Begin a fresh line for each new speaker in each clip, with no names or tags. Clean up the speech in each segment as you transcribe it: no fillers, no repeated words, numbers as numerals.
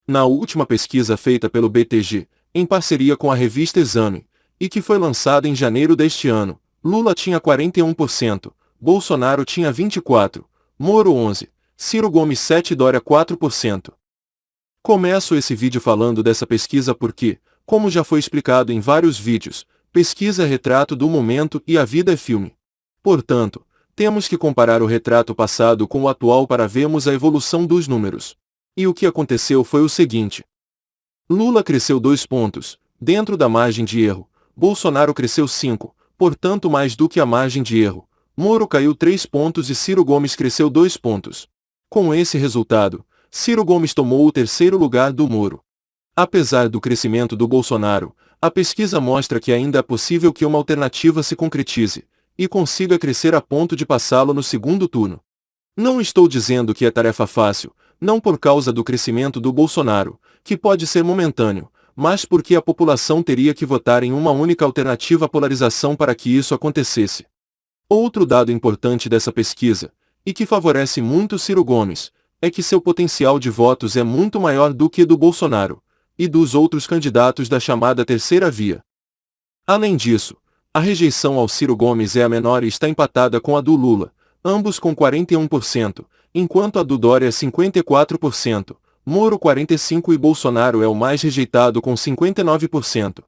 Na última pesquisa feita pelo BTG, em parceria com a revista Exame, e que foi lançada em janeiro deste ano, Lula tinha 41%, Bolsonaro tinha 24%, Moro 11%, Ciro Gomes 7% e Dória 4%. Começo esse vídeo falando dessa pesquisa porque, como já foi explicado em vários vídeos, pesquisa é retrato do momento e a vida é filme. Portanto, temos que comparar o retrato passado com o atual para vermos a evolução dos números. E o que aconteceu foi o seguinte. Lula cresceu 2 pontos, dentro da margem de erro, Bolsonaro cresceu 5, portanto mais do que a margem de erro, Moro caiu 3 pontos e Ciro Gomes cresceu 2 pontos. Com esse resultado, Ciro Gomes tomou o terceiro lugar do Moro. Apesar do crescimento do Bolsonaro, a pesquisa mostra que ainda é possível que uma alternativa se concretize, e consiga crescer a ponto de passá-lo no segundo turno. Não estou dizendo que é tarefa fácil, não por causa do crescimento do Bolsonaro, que pode ser momentâneo, mas porque a população teria que votar em uma única alternativa à polarização para que isso acontecesse. Outro dado importante dessa pesquisa, e que favorece muito Ciro Gomes, é que seu potencial de votos é muito maior do que do Bolsonaro, e dos outros candidatos da chamada terceira via. Além disso, a rejeição ao Ciro Gomes é a menor e está empatada com a do Lula, ambos com 41%, enquanto a do Dória é 54%, Moro 45% e Bolsonaro é o mais rejeitado com 59%.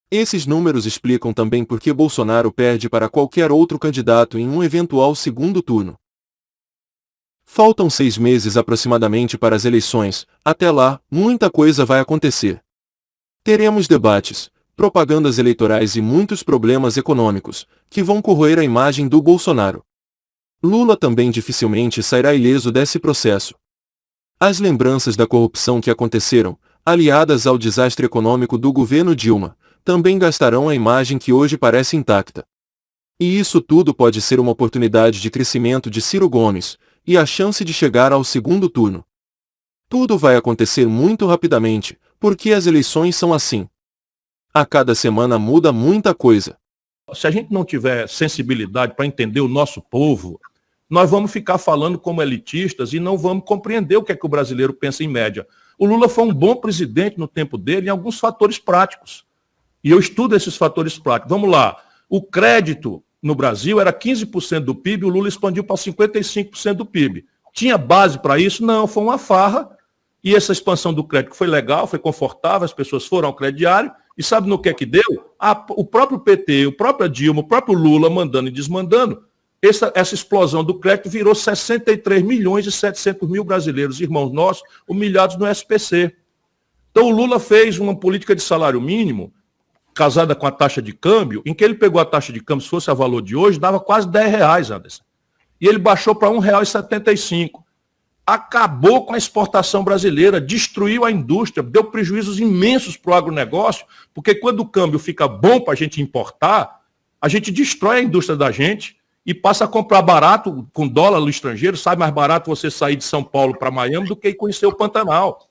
Esses números explicam também por que Bolsonaro perde para qualquer outro candidato em um eventual segundo turno. Faltam 6 meses aproximadamente para as eleições, até lá, muita coisa vai acontecer. Teremos debates, propagandas eleitorais e muitos problemas econômicos, que vão corroer a imagem do Bolsonaro. Lula também dificilmente sairá ileso desse processo. As lembranças da corrupção que aconteceram, aliadas ao desastre econômico do governo Dilma, também gastarão a imagem que hoje parece intacta. E isso tudo pode ser uma oportunidade de crescimento de Ciro Gomes, e a chance de chegar ao segundo turno. Tudo vai acontecer muito rapidamente, porque as eleições são assim. A cada semana muda muita coisa.
Se a gente não tiver sensibilidade para entender o nosso povo, nós vamos ficar falando como elitistas e não vamos compreender o que é que o brasileiro pensa em média. O Lula foi um bom presidente no tempo dele em alguns fatores práticos. E eu estudo esses fatores práticos. Vamos lá. O crédito no Brasil era 15% do PIB, o Lula expandiu para 55% do PIB. Tinha base para isso? Não, foi uma farra. E essa expansão do crédito foi legal, foi confortável, as pessoas foram ao crediário. E sabe no que é que deu? O próprio PT, o próprio Dilma, o próprio Lula mandando e desmandando. Essa explosão do crédito virou 63 milhões e 700 mil brasileiros, irmãos nossos, humilhados no SPC. Então o Lula fez uma política de salário mínimo, casada com a taxa de câmbio, em que ele pegou a taxa de câmbio, se fosse a valor de hoje, dava quase R$10, Anderson. E ele baixou para R$1,75. Acabou com a exportação brasileira, destruiu a indústria, deu prejuízos imensos para o agronegócio, porque quando o câmbio fica bom para a gente importar, a gente destrói a indústria da gente e passa a comprar barato com dólar no estrangeiro. Sai mais barato você sair de São Paulo para Miami do que ir conhecer o Pantanal.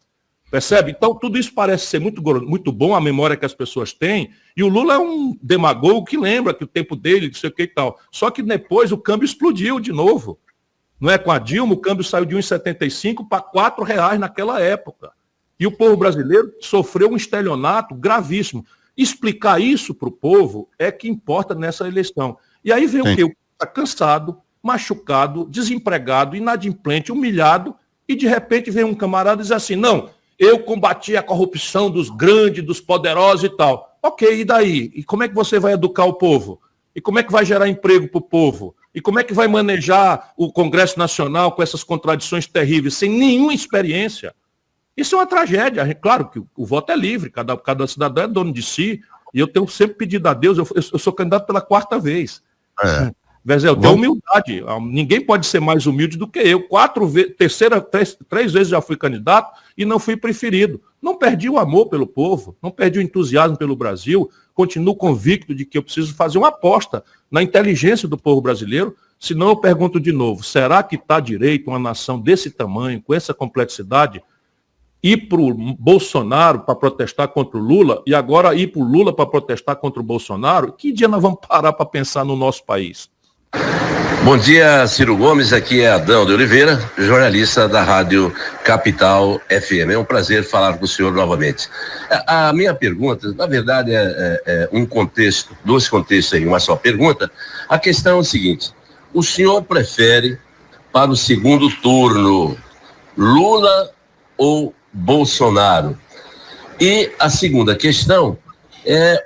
Percebe? Então, tudo isso parece ser muito bom, a memória que as pessoas têm, e o Lula é um demagogo que lembra que o tempo dele, não sei o que e tal. Só que depois o câmbio explodiu de novo. Não é? Com a Dilma, o câmbio saiu de R$1,75 para R$4 naquela época. E o povo brasileiro sofreu um estelionato gravíssimo. Explicar isso para o povo é que importa nessa eleição. E aí vem o quê? O povo está cansado, machucado, desempregado, inadimplente, humilhado, e de repente vem um camarada e diz assim, não, eu combati a corrupção dos grandes, dos poderosos e tal. Ok, e daí? E como é que você vai educar o povo? E como é que vai gerar emprego para o povo? E como é que vai manejar o Congresso Nacional com essas contradições terríveis, sem nenhuma experiência? Isso é uma tragédia. Claro que o voto é livre, cada cidadão é dono de si, e eu tenho sempre pedido a Deus, eu sou candidato pela 4ª vez. Vezé, eu tenho humildade. Ninguém pode ser mais humilde do que eu. 3 vezes já fui candidato e não fui preferido. Não perdi o amor pelo povo, não perdi o entusiasmo pelo Brasil. Continuo convicto de que eu preciso fazer uma aposta na inteligência do povo brasileiro. Senão eu pergunto de novo, será que está direito uma nação desse tamanho, com essa complexidade, ir para o Bolsonaro para protestar contra o Lula e agora ir para o Lula para protestar contra o Bolsonaro? Que dia nós vamos parar para pensar no nosso país?
Bom dia, Ciro Gomes, aqui é Adão de Oliveira, jornalista da Rádio Capital FM. É um prazer falar com o senhor novamente. A minha pergunta, na verdade, é um contexto, dois contextos em uma só pergunta. A questão é o seguinte: o senhor prefere para o segundo turno Lula ou Bolsonaro? E a segunda questão é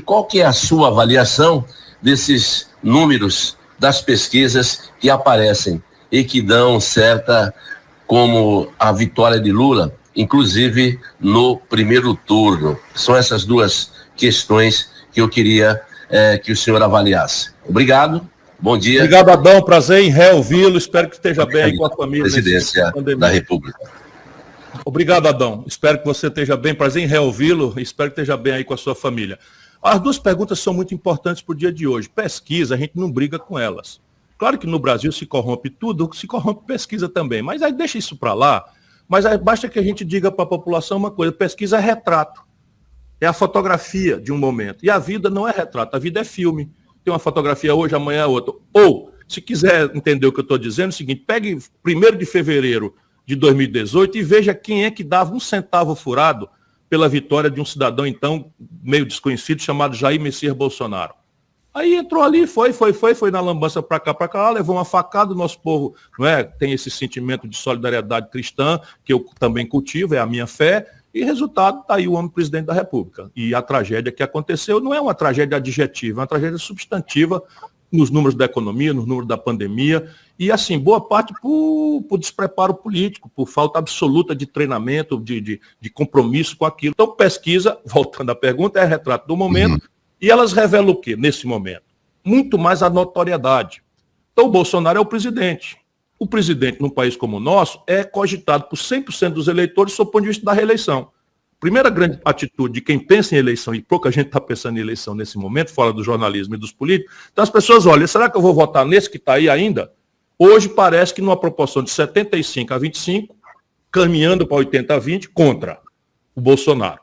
qual que é a sua avaliação desses números das pesquisas que aparecem e que dão certa como a vitória de Lula, inclusive no primeiro turno. São essas duas questões que eu queria que o senhor avaliasse. Obrigado, bom dia.
Obrigado, Adão, prazer em reouvi-lo, espero que esteja bem aí com a família.
Presidência da República.
Obrigado, Adão, espero que você esteja bem, prazer em reouvi-lo, espero que esteja bem aí com a sua família. As duas perguntas são muito importantes para o dia de hoje. Pesquisa, a gente não briga com elas. Claro que no Brasil se corrompe tudo, se corrompe pesquisa também, mas aí deixa isso para lá. Mas aí basta que a gente diga para a população uma coisa: pesquisa é retrato, é a fotografia de um momento. E a vida não é retrato, a vida é filme. Tem uma fotografia hoje, amanhã é outra. Ou, se quiser entender o que eu estou dizendo, é o seguinte: pegue 1º de fevereiro de 2018 e veja quem é que dava um centavo furado pela vitória de um cidadão, então, meio desconhecido, chamado Jair Messias Bolsonaro. Aí entrou ali, foi na lambança para cá, levou uma facada. O nosso povo, não é, tem esse sentimento de solidariedade cristã, que eu também cultivo, é a minha fé, e resultado, está aí o homem presidente da República. E a tragédia que aconteceu não é uma tragédia adjetiva, é uma tragédia substantiva nos números da economia, nos números da pandemia, e assim, boa parte por despreparo político, por falta absoluta de treinamento, de compromisso com aquilo. Então, pesquisa, voltando à pergunta, é retrato do momento, e elas revelam o quê nesse momento? Muito mais a notoriedade. Então, o Bolsonaro é o presidente. O presidente, num país como o nosso, é cogitado por 100% dos eleitores sob o ponto de vista da reeleição. Primeira grande atitude de quem pensa em eleição, e pouca gente está pensando em eleição nesse momento, fora do jornalismo e dos políticos, então as pessoas olham: será que eu vou votar nesse que está aí ainda? Hoje parece que numa proporção de 75-25, caminhando para 80-20, contra o Bolsonaro.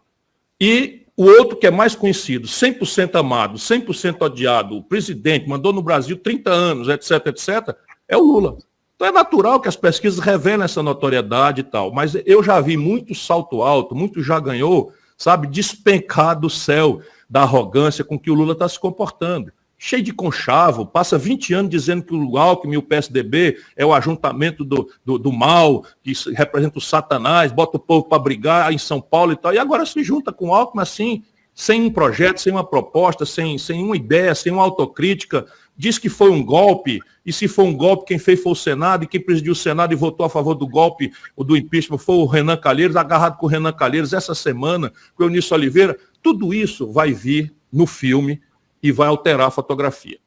E o outro que é mais conhecido, 100% amado, 100% odiado, o presidente, mandou no Brasil 30 anos, etc., é o Lula. Então é natural que as pesquisas revelem essa notoriedade e tal, mas eu já vi muito salto alto, muito já ganhou, sabe, despencar do céu da arrogância com que o Lula está se comportando. Cheio de conchavo, passa 20 anos dizendo que o Alckmin e o PSDB é o ajuntamento do mal, que representa o Satanás, bota o povo para brigar em São Paulo e tal, e agora se junta com o Alckmin assim, sem um projeto, sem uma proposta, sem uma ideia, sem uma autocrítica. Diz que foi um golpe, e se foi um golpe, quem fez foi o Senado, e quem presidiu o Senado e votou a favor do golpe, ou do impeachment, foi o Renan Calheiros, agarrado com o Renan Calheiros essa semana, com o Eunício Oliveira. Tudo isso vai vir no filme e vai alterar a fotografia.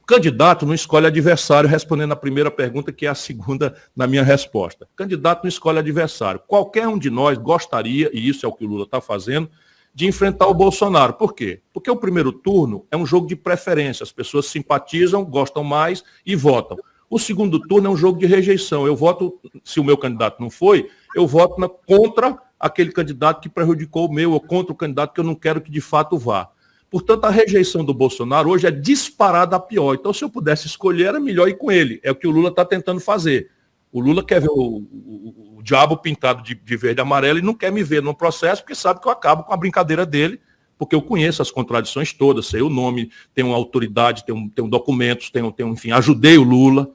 O candidato não escolhe adversário, respondendo a primeira pergunta, que é a segunda na minha resposta. O candidato não escolhe adversário. Qualquer um de nós gostaria, e isso é o que o Lula está fazendo, de enfrentar o Bolsonaro. Por quê? Porque o primeiro turno é um jogo de preferência. As pessoas simpatizam, gostam mais e votam. O segundo turno é um jogo de rejeição. Eu voto, se o meu candidato não foi, eu voto contra aquele candidato que prejudicou o meu, ou contra o candidato que eu não quero que de fato vá. Portanto, a rejeição do Bolsonaro hoje é disparada a pior. Então, se eu pudesse escolher, era melhor ir com ele. É o que o Lula está tentando fazer. O Lula quer ver o diabo pintado de verde e amarelo e não quer me ver no processo, porque sabe que eu acabo com a brincadeira dele, porque eu conheço as contradições todas, sei o nome, tenho autoridade, tenho documentos, enfim, ajudei o Lula,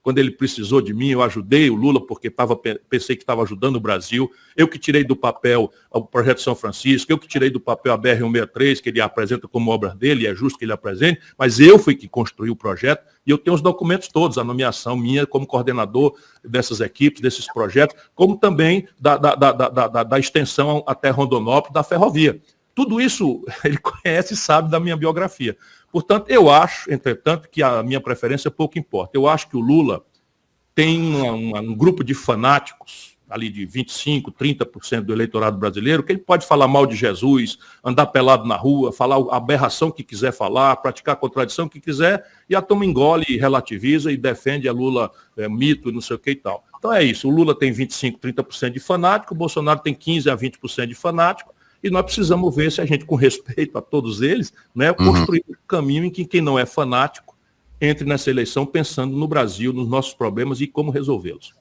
quando ele precisou de mim, eu ajudei o Lula, porque pensei que estava ajudando o Brasil. Eu que tirei do papel o Projeto São Francisco, eu que tirei do papel a BR-163, que ele apresenta como obra dele, e é justo que ele apresente, mas eu fui que construí o projeto, e eu tenho os documentos todos, a nomeação minha como coordenador dessas equipes, desses projetos, como também da extensão até Rondonópolis, da ferrovia. Tudo isso ele conhece e sabe da minha biografia. Portanto, eu acho, entretanto, que a minha preferência pouco importa. Eu acho que o Lula tem um grupo de fanáticos, ali de 25%, 30% do eleitorado brasileiro, que ele pode falar mal de Jesus, andar pelado na rua, falar a aberração que quiser falar, praticar a contradição que quiser, e a turma engole e relativiza e defende a Lula mito e não sei o que e tal. Então é isso, o Lula tem 25%, 30% de fanático, o Bolsonaro tem 15% a 20% de fanático, e nós precisamos ver se a gente, com respeito a todos eles, né, construir um caminho em que quem não é fanático entre nessa eleição pensando no Brasil, nos nossos problemas e como resolvê-los.